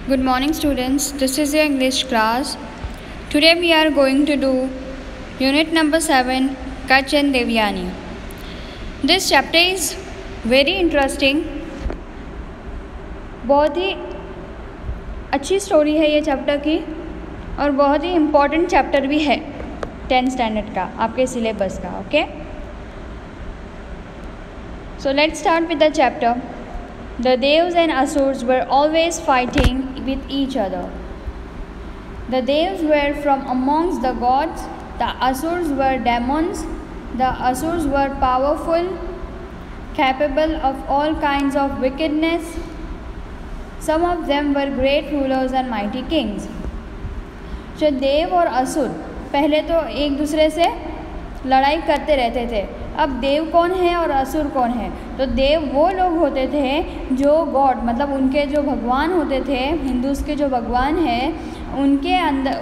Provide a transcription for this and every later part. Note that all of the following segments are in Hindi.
Good morning, students. This is your English class. Today we are going to do unit number 7, Kutch and Devyani. This chapter is very interesting. बहुत ही अच्छी स्टोरी है ये चैप्टर की और बहुत ही इम्पोर्टेंट चैप्टर भी है 10th स्टैंडर्ड का, आपके सिलेबस का. Okay, so let's start with the chapter. The Devs and Asurs were always fighting with each other. The Devs were from amongst the gods, the Asurs were demons. The Asurs were powerful, capable of all kinds of wickedness. Some of them were great rulers and mighty kings. जो देव और असुर पहले तो एक दूसरे से लड़ाई करते रहते थे. अब देव कौन है और असुर कौन है? तो देव वो लोग होते थे जो गॉड, मतलब उनके जो भगवान होते थे, हिंदूज़ के जो भगवान हैं उनके अंदर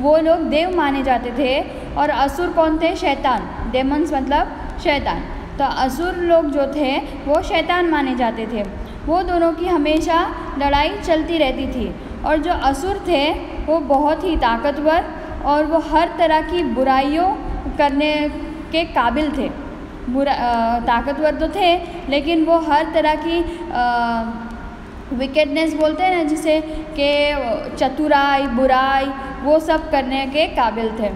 वो लोग देव माने जाते थे. और असुर कौन थे? शैतान. डेमन्स मतलब शैतान. तो असुर लोग जो थे वो शैतान माने जाते थे. वो दोनों की हमेशा लड़ाई चलती रहती थी. और जो असुर थे वो बहुत ही ताकतवर और वो हर तरह की बुराइयों करने के काबिल थे. ताकतवर तो थे लेकिन वो हर तरह की विकेडनेस बोलते हैं ना, जिसे कि चतुराई, बुराई, वो सब करने के काबिल थे.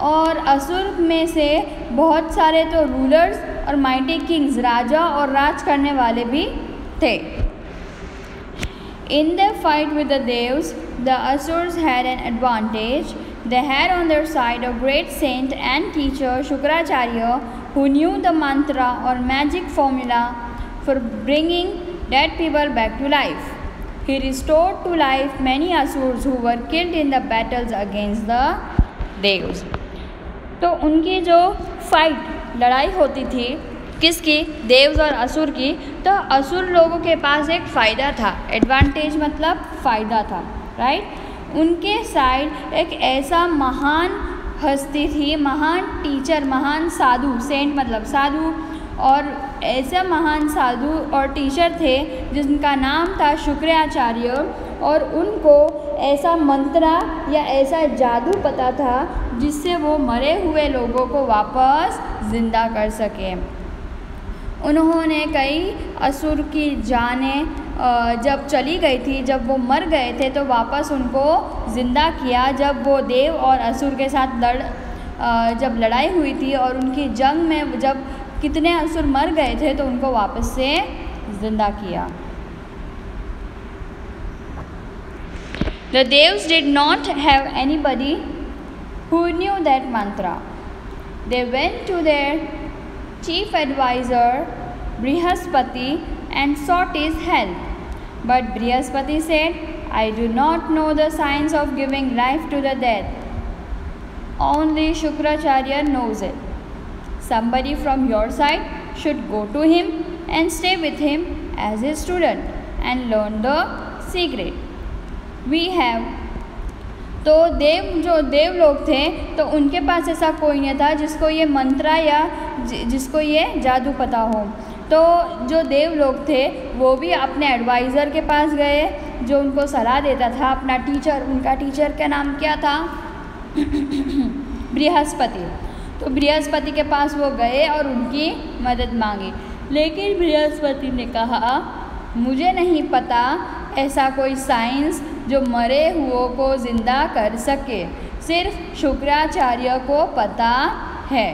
और असुर में से बहुत सारे तो रूलर्स और माइटी किंग्स, राजा और राज करने वाले भी थे. In their fight with the Devs, the Asurs had an advantage. They had on their side a great saint and teacher, Shukracharya, who knew the mantra or magic formula for bringing dead people back to life. He restored to life many Asurs who were killed in the battles against the Devs. तो उनकी जो फाइट लड़ाई होती थी किसकी? देव्स और असुर की. तो असुर लोगों के पास एक फ़ायदा था. एडवांटेज मतलब फ़ायदा था, राइट. उनके साइड एक ऐसा महान हस्ती थी, महान टीचर, महान साधु, सेंट मतलब साधु, और ऐसा महान साधु और टीचर थे जिनका नाम था शुक्राचार्य. और उनको ऐसा मंत्रा या ऐसा जादू पता था जिससे वो मरे हुए लोगों को वापस ज़िंदा कर सके. उन्होंने कई असुर की जानें जब चली गई थी, जब वो मर गए थे, तो वापस उनको ज़िंदा किया. जब वो देव और असुर के साथ जब लड़ाई हुई थी और उनकी जंग में जब कितने असुर मर गए थे तो उनको वापस से ज़िंदा किया. The Devs did not have anybody who knew that mantra. They went to their chief advisor Brihaspati and sought his help. But Brihaspati said, "I do not know the science of giving life to the dead. Only Shukracharya knows it. Somebody from your side should go to him and stay with him as his student and learn the secret. We have." तो जो देव लोग थे तो उनके पास ऐसा कोई नहीं था जिसको ये मंत्रा या जिसको ये जादू पता हो. तो जो देव लोग थे वो भी अपने एडवाइज़र के पास गए जो उनको सलाह देता था, अपना टीचर. उनका टीचर का नाम क्या था? बृहस्पति. तो बृहस्पति के पास वो गए और उनकी मदद मांगी. लेकिन बृहस्पति ने कहा, मुझे नहीं पता ऐसा कोई साइंस जो मरे हुओं को ज़िंदा कर सके. सिर्फ शुक्राचार्य को पता है.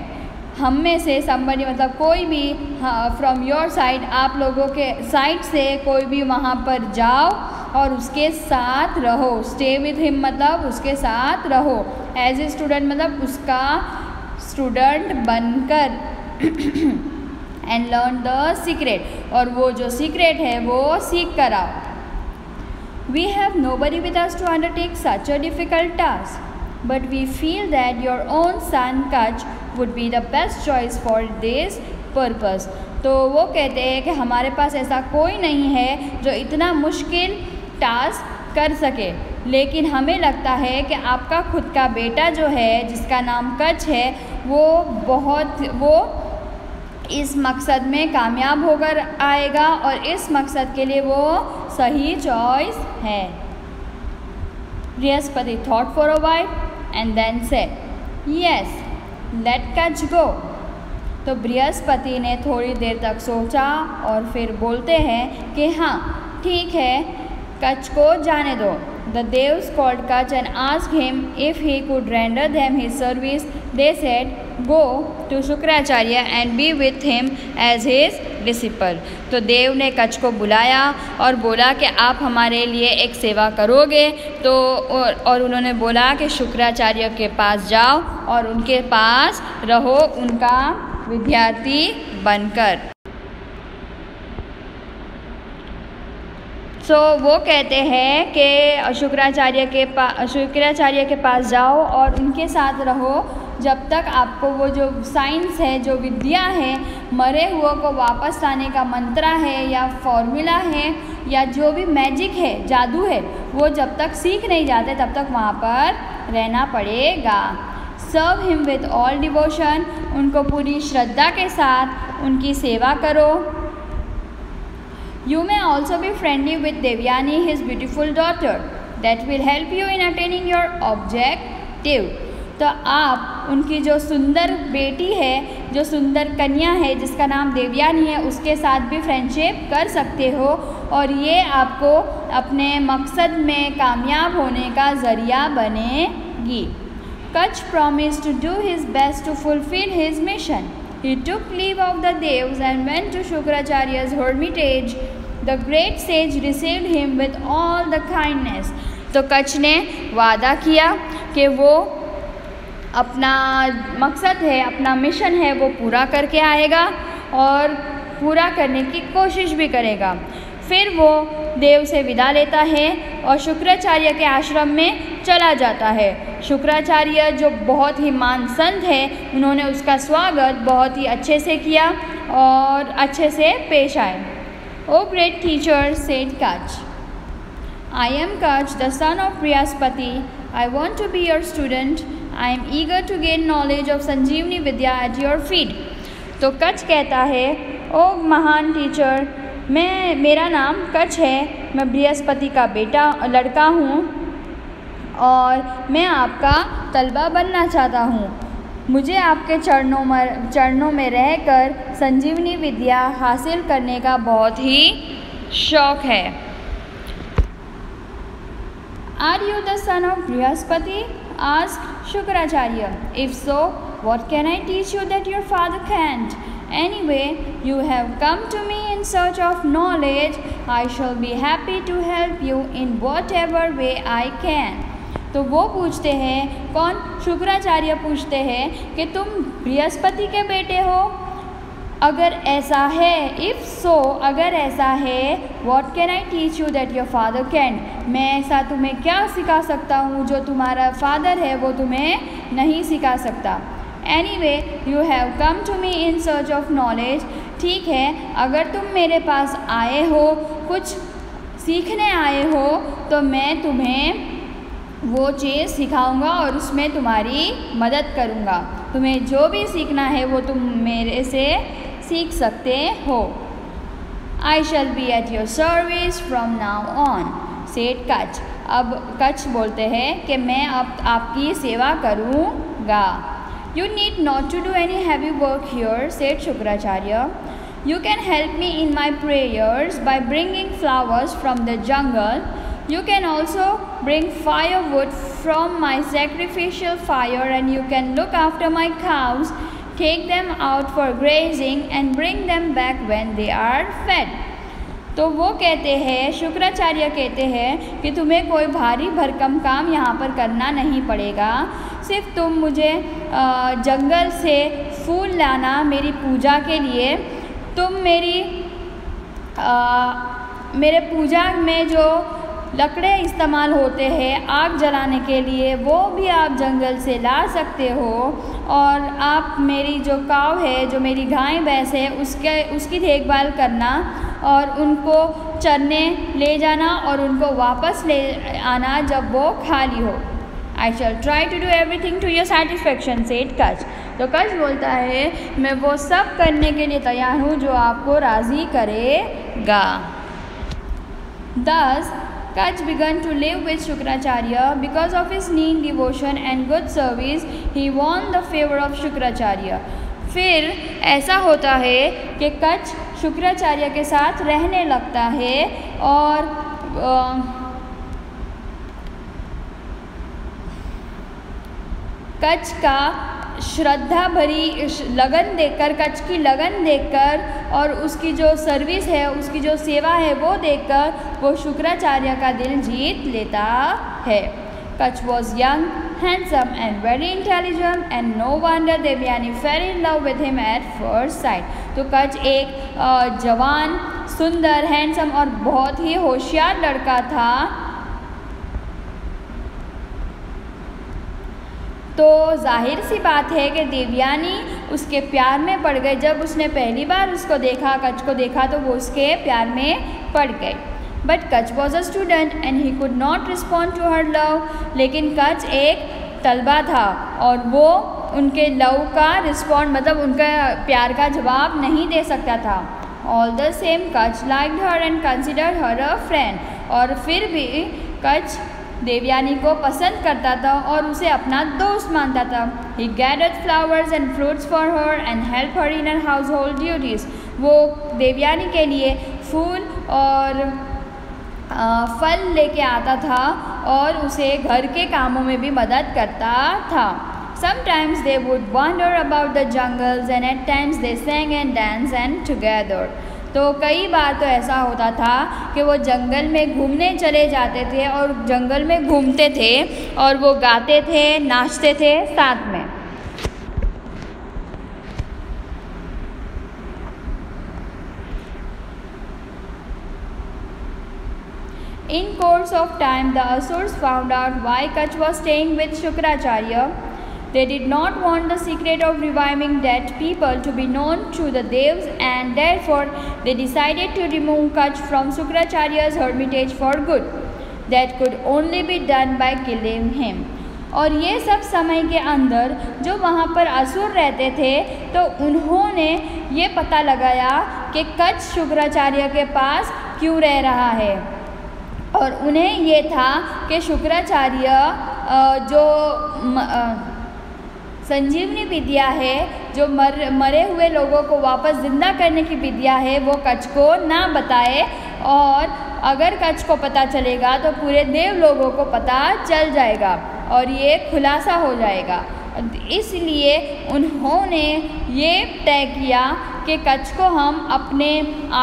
हम में से somebody मतलब कोई भी फ्रॉम योर साइड, आप लोगों के साइड से कोई भी वहाँ पर जाओ और उसके साथ रहो. स्टे विथ हिम मतलब उसके साथ रहो. एज ए स्टूडेंट मतलब उसका स्टूडेंट बनकर. एंड लर्न द सीक्रेट, और वो जो सीक्रेट है वो सीख कर आओ. We have nobody with us to undertake such a difficult task, but we feel that your own son Kutch would be the best choice for this purpose. तो वो कहते हैं कि हमारे पास ऐसा कोई नहीं है जो इतना मुश्किल टास्क कर सके, लेकिन हमें लगता है कि आपका खुद का बेटा जो है जिसका नाम कच्छ है वो इस मकसद में कामयाब होकर आएगा और इस मकसद के लिए वो सही चॉइस है। Brihaspati thought for a while and then said, yes let Kach go. तो बृहस्पति ने थोड़ी देर तक सोचा और फिर बोलते हैं कि हाँ ठीक है, कच को जाने दो। The Devs called Kach and asked him if he could render them his service. They said, go to Shukracharya and be with him as his disciple. तो देव ने कच को बुलाया और बोला कि आप हमारे लिए एक सेवा करोगे। तो और उन्होंने बोला कि शुक्राचार्य के पास जाओ और उनके पास रहो उनका विद्यार्थी बनकर। वो कहते हैं कि शुक्राचार्य के पास जाओ और उनके साथ रहो जब तक आपको वो जो साइंस है, जो विद्या है, मरे हुए को वापस लाने का मंत्र है या फॉर्मूला है या जो भी मैजिक है, जादू है, वो जब तक सीख नहीं जाते तब तक वहाँ पर रहना पड़ेगा। Serve him with all devotion, उनको पूरी श्रद्धा के साथ उनकी सेवा करो। You may also be friendly with Devyani, his beautiful daughter. That will help you in attaining your objective. तो आप उनकी जो सुंदर बेटी है, जो सुंदर कन्या है जिसका नाम देवयानी है, उसके साथ भी फ्रेंडशिप कर सकते हो और ये आपको अपने मकसद में कामयाब होने का ज़रिया बनेगी। Kach promised to do his best to fulfill his mission. He took leave of the Devs and went to Shukracharya's hermitage. The great sage received him with all the kindness. तो कच ने वादा किया कि वो अपना मकसद है, अपना मिशन है, वो पूरा करके आएगा और पूरा करने की कोशिश भी करेगा। फिर वो देव से विदा लेता है और शुक्राचार्य के आश्रम में चला जाता है। शुक्राचार्य जो बहुत ही महान संत है, उन्होंने उसका स्वागत बहुत ही अच्छे से किया और अच्छे से पेश आए। O great teacher, said Kach, I am Kach, the son of Brihaspati. I want to be your student. I am eager to gain knowledge of Sanjeevani Vidya at your feet. तो कच कहता है, ओ महान टीचर, मेरा नाम कच है, मैं बृहस्पति का लड़का हूँ और मैं आपका तलबा बनना चाहता हूँ। मुझे आपके चरणों में रहकर संजीवनी विद्या हासिल करने का बहुत ही शौक है। Are you the son of Brihaspati? asked Shukracharya. If so, what can I teach you that your father can't? Anyway, you have come to me in search of knowledge. I shall be happy to help you in whatever way I can. तो वो पूछते हैं, कौन? शुक्राचार्य पूछते हैं कि तुम बृहस्पति के बेटे हो? अगर ऐसा है, इफ़ सो, अगर ऐसा है, what can I teach you that your father can? मैं ऐसा तुम्हें क्या सिखा सकता हूँ जो तुम्हारा फादर है वो तुम्हें नहीं सिखा सकता। Anyway, you have come to me in search of knowledge. ठीक है, अगर तुम मेरे पास आए हो, कुछ सीखने आए हो, तो मैं तुम्हें वो चीज़ सिखाऊंगा और उसमें तुम्हारी मदद करूंगा। तुम्हें जो भी सीखना है वो तुम मेरे से सीख सकते हो। I shall be at your service from now on, said Kach. अब कच बोलते हैं कि मैं अब आपकी सेवा करूंगा। You need not to do any heavy work here, said Shukracharya. You can help me in my prayers by bringing flowers from the jungle. You can also bring firewood from my sacrificial fire and you can look after my cows, take them out for grazing and bring them back when they are fed. तो वो कहते हैं, शुक्राचार्य कहते हैं कि तुम्हें कोई भारी भरकम काम यहाँ पर करना नहीं पड़ेगा। सिर्फ तुम मुझे जंगल से फूल लाना मेरी पूजा के लिए। तुम मेरे पूजा में जो लकड़े इस्तेमाल होते हैं आग जलाने के लिए, वो भी आप जंगल से ला सकते हो। और आप मेरी जो काव है, जो मेरी गाय भैंस है, उसकी देखभाल करना और उनको चरने ले जाना और उनको वापस ले आना जब वो खाली हो। I shall try to do everything to your satisfaction, said Kach. तो कच बोलता है, मैं वो सब करने के लिए तैयार हूँ जो आपको राज़ी करेगा। Thus, Kach began to live with Shukracharya. Because of his neat devotion and good service, he won the favor of Shukracharya. फिर ऐसा होता है कि कच शुक्राचार्य के साथ रहने लगता है और कच का श्रद्धा भरी लगन देखकर, कच की लगन देखकर और उसकी जो सर्विस है, उसकी जो सेवा है वो देखकर वो शुक्राचार्य का दिल जीत लेता है। Kach was young, handsome and very intelligent and no wonder Devyani fell in love with him at first sight. तो कच एक जवान, सुंदर, हैंडसम और बहुत ही होशियार लड़का था। तो जाहिर सी बात है कि देवयानी उसके प्यार में पड़ गई। जब उसने पहली बार उसको देखा, कच को देखा, तो वो उसके प्यार में पड़ गई। But Kach was a student and he could not respond to her love. लेकिन कच एक तलबा था और वो उनके लव का रिस्पॉन्ड, मतलब उनका प्यार का जवाब नहीं दे सकता था। ऑल द सेम कच liked her and considered her a friend. और फिर भी कच देवयानी को पसंद करता था और उसे अपना दोस्त मानता था। He gathered flowers and fruits for her and helped her in her household duties. वो देवयानी के लिए फूल और फल लेके आता था और उसे घर के कामों में भी मदद करता था। Sometimes they would wander about the jungles and at times they sang and danced and together. तो कई बार तो ऐसा होता था कि वो जंगल में घूमने चले जाते थे और जंगल में घूमते थे और वो गाते थे, नाचते थे साथ में। In course of time, the Asurs found out why Kach was staying with Shukracharya. They did not want the secret of reviving dead people to be known to the Devs, and therefore they decided to remove Kach from Shukracharya's hermitage for good. That could only be done by killing him. और ये सब समय के अंदर जो वहाँ पर असुर रहते थे, तो उन्होंने ये पता लगाया कि कच शुक्राचार्य के पास क्यों रह रहा है। और उन्हें ये था कि शुक्राचार्य जो संजीवनी विद्या है, जो मरे हुए लोगों को वापस जिंदा करने की विद्या है, वो कच को ना बताए। और अगर कच को पता चलेगा तो पूरे देव लोगों को पता चल जाएगा और ये खुलासा हो जाएगा। इसलिए उन्होंने ये तय किया कि कच को हम अपने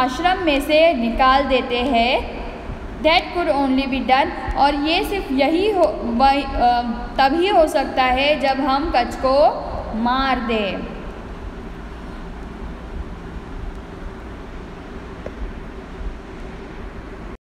आश्रम में से निकाल देते हैं। That could only be done, और ये सिर्फ यही तभी हो सकता है जब हम कच को मार दें।